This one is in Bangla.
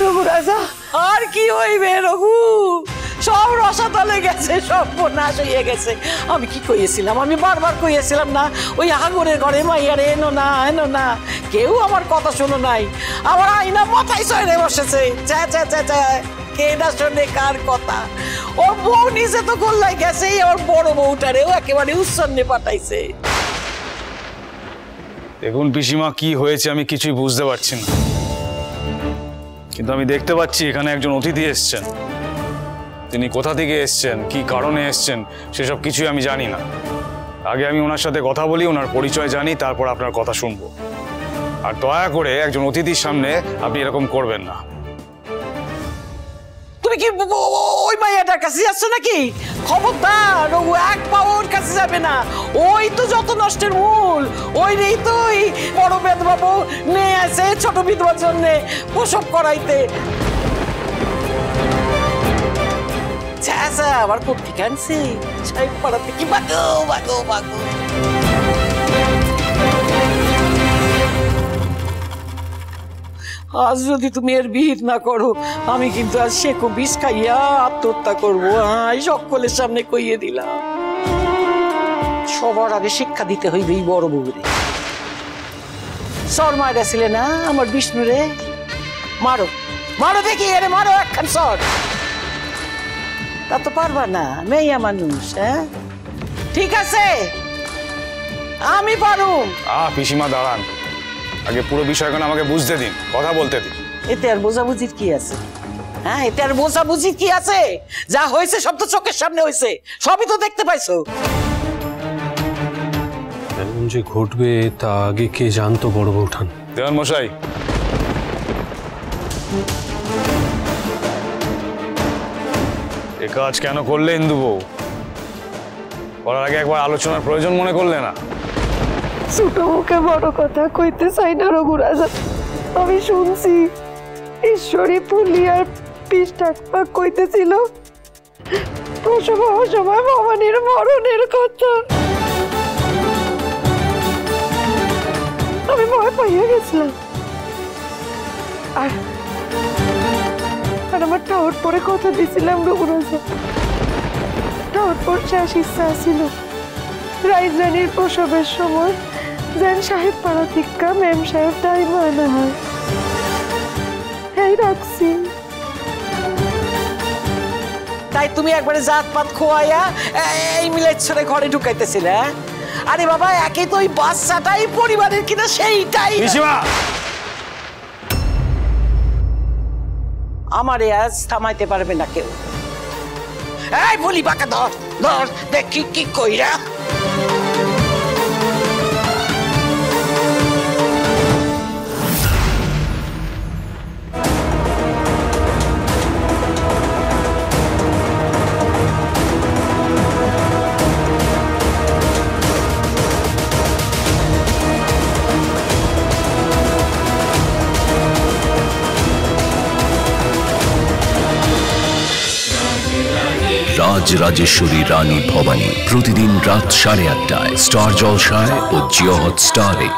রঘু রাজা আর কি হইবে রঘু, সব রসাতলে গেছে, সব নাশ হয়ে গেছে। আমি কি কইয়েছিলাম, আমি বারবার কইয়েছিলাম না ওই হাগরের ঘরে মাইয়ারে এনো না এনো না, কেউ আমার কথা শোনো নাই। আমার আইনা মাথায় চড়ে বসেছে, চা চা চা চা, কে না শোনে কার কথা। ওর বউ নিজে তো গোল্লায় গেছে, ওর বড় বউটারেও একেবারে উচ্ছন্নে পাঠাইছে। দেখুন পিসিমা, কি হয়েছে আমি কিছুই বুঝতে পারছি না, কিন্তু আমি দেখতে পাচ্ছি এখানে একজন অতিথি এসছেন। তিনি কোথা থেকে এসছেন, কি কারণে এসছেন, সেসব কিছুই আমি জানি না। আগে আমি ওনার সাথে কথা বলি, ওনার পরিচয় জানি, তারপর আপনার কথা শুনবো। আর দয়া করে একজন অতিথির সামনে আপনি এরকম করবেন না। তুমি কি ওই মাইয়াটার কাছে যাচ্ছ নাকি? খবরদার, ও এক পাও ওর কাছে যাবে না। ওই তো যত নষ্টের মূল, ওই নেই তো ওই বড় বেদবা বউ নিয়ে আসে ছোট বিধবার জন্য প্রসব করাইতে। আবার কোথেকে আনছি? সাহেব পাড়া থেকে। বাগো বাগো বাগো। আজ যদি তুমি এর বিহিত না করো, আমি কিন্তু আজ শেখো বিষ খাইয়া আত্মহত্যা করবো। সকলের সামনে কইয়ে দিলাম। সবার আগে শিক্ষা দিতে হইবে এই বড় বউরে। সর মারা ছিলে না আমার বিষ্ণুরে, মারো মারো দেখি, এরে মারো একখান সর। তা তো পারবা না, মেয়া মানুষ। হ্যাঁ ঠিক আছে, আমি পারু। পিসিমা দাঁড়ান, আগে পুরো বিষয়টা আমাকে বুঝতে দিন, কথা বলতে দিন। এতে আর বোঝাবুঝির কি আছে? হ্যাঁ, এতে আর বোঝাবুঝির কি আছে? যা হয়েছে সব তো চোখের সামনে হয়েছে, সবই তো দেখতে পাইছো। এমন যে ঘটবে তা আগে কে জানতো বড় বউঠান? দেওয়ান মশাই, এ কাজ কেন করলে ইন্দু বউ? করার আগে একবার আলোচনার প্রয়োজন মনে করলে না? ছোট মুখে বড় কথা কইতে চাই না রঘু রাজা। আমি শুনছি ঈশ্বরী পুলিয়ার পিস টাকা কইতেছিল প্রসব হওয়ার সময় ভবানীর মরণের কথা। আমি ভয় পাইয়া গেছিলাম। আর আমার টাওয়ার পরে কথা দিছিলাম রঘু রাজা, টাওয়ার পর শেষ ইচ্ছা ছিল রাইজানির প্রসবের সময় যেন সাহেব পাড়া থেকে মেম সাহেব তাই মনে হয়। এই রাখছি। তাই তুমি একবারে জাত পাত খোয়াইয়া এই মিলেচ্ছরে ঘরে ঢুকাইতেছিলে? আরে বাবা, একে তো ওই বাচ্চাটাই পরিবারের কিনা সেইটাই। আমারে আজ থামাইতে পারবে না কেউ। এই বলি বাঁকা ধর ধর, দেখি কি কইরা। রাজরাজেশ্বরী রানী ভবানী প্রতিদিন রাত 8:30টায় স্টার জলসায় ও জিও হটস্টারে।